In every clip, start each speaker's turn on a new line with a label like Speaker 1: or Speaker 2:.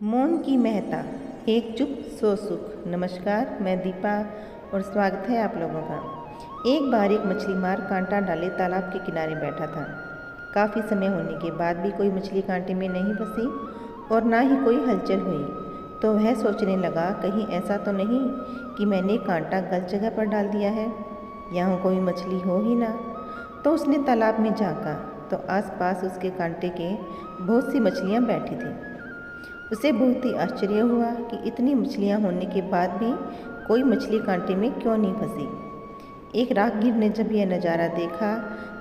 Speaker 1: मौन की महत्ता, एक चुप सौ सुख। नमस्कार, मैं दीपा और स्वागत है आप लोगों का। एक बार एक मछली मार कांटा डाले तालाब के किनारे बैठा था। काफ़ी समय होने के बाद भी कोई मछली कांटे में नहीं फंसी और ना ही कोई हलचल हुई। तो वह सोचने लगा, कहीं ऐसा तो नहीं कि मैंने कांटा गलत जगह पर डाल दिया है, यहाँ कोई मछली हो ही ना। तो उसने तालाब में झाँका तो आसपास उसके कांटे के बहुत सी मछलियाँ बैठी थीं। उसे बहुत ही आश्चर्य हुआ कि इतनी मछलियाँ होने के बाद भी कोई मछली कांटे में क्यों नहीं फंसी। एक राहगीर ने जब यह नज़ारा देखा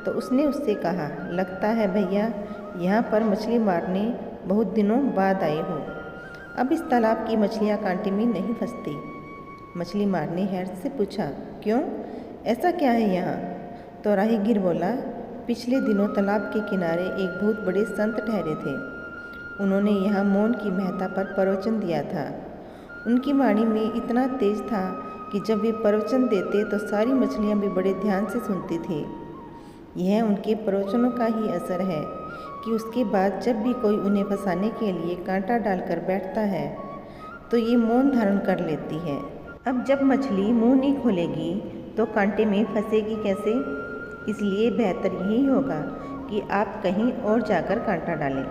Speaker 1: तो उसने उससे कहा, लगता है भैया यहाँ पर मछली मारने बहुत दिनों बाद आए हो। अब इस तालाब की मछलियाँ कांटे में नहीं फंसती। मछली मारने हैरत से पूछा, क्यों, ऐसा क्या है यहाँ? तो राहगीर बोला, पिछले दिनों तालाब के किनारे एक बहुत बड़े संत ठहरे थे। उन्होंने यहाँ मौन की महत्ता पर प्रवचन दिया था। उनकी वाणी में इतना तेज था कि जब वे प्रवचन देते तो सारी मछलियाँ भी बड़े ध्यान से सुनती थी। यह उनके प्रवचनों का ही असर है कि उसके बाद जब भी कोई उन्हें फंसाने के लिए कांटा डालकर बैठता है तो ये मौन धारण कर लेती है। अब जब मछली मुंह नहीं खोलेगी तो कांटे में फंसेगी कैसे? इसलिए बेहतर यही होगा कि आप कहीं और जाकर कांटा डालें।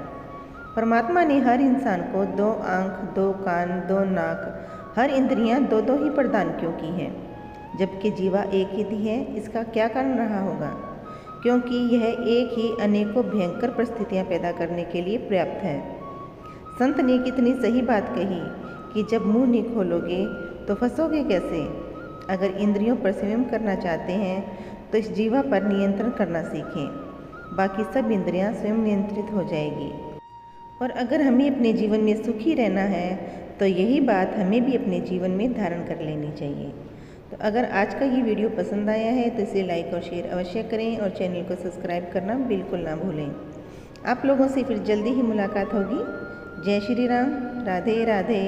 Speaker 1: परमात्मा ने हर इंसान को 2 आँख, 2 कान, 2 नाक, हर इंद्रियाँ दो ही प्रदान क्यों की हैं, जबकि जीवा एक ही दी है? इसका क्या कारण रहा होगा? क्योंकि यह एक ही अनेकों भयंकर परिस्थितियाँ पैदा करने के लिए पर्याप्त है। संत ने कितनी सही बात कही कि जब मुंह नहीं खोलोगे तो फंसोगे कैसे? अगर इंद्रियों पर संयम करना चाहते हैं तो इस जीवा पर नियंत्रण करना सीखें, बाकी सब इंद्रियां स्वयं नियंत्रित हो जाएगी। और अगर हमें अपने जीवन में सुखी रहना है तो यही बात हमें भी अपने जीवन में धारण कर लेनी चाहिए। तो अगर आज का ये वीडियो पसंद आया है तो इसे लाइक और शेयर अवश्य करें और चैनल को सब्सक्राइब करना बिल्कुल ना भूलें। आप लोगों से फिर जल्दी ही मुलाकात होगी। जय श्री राम, राधे राधे।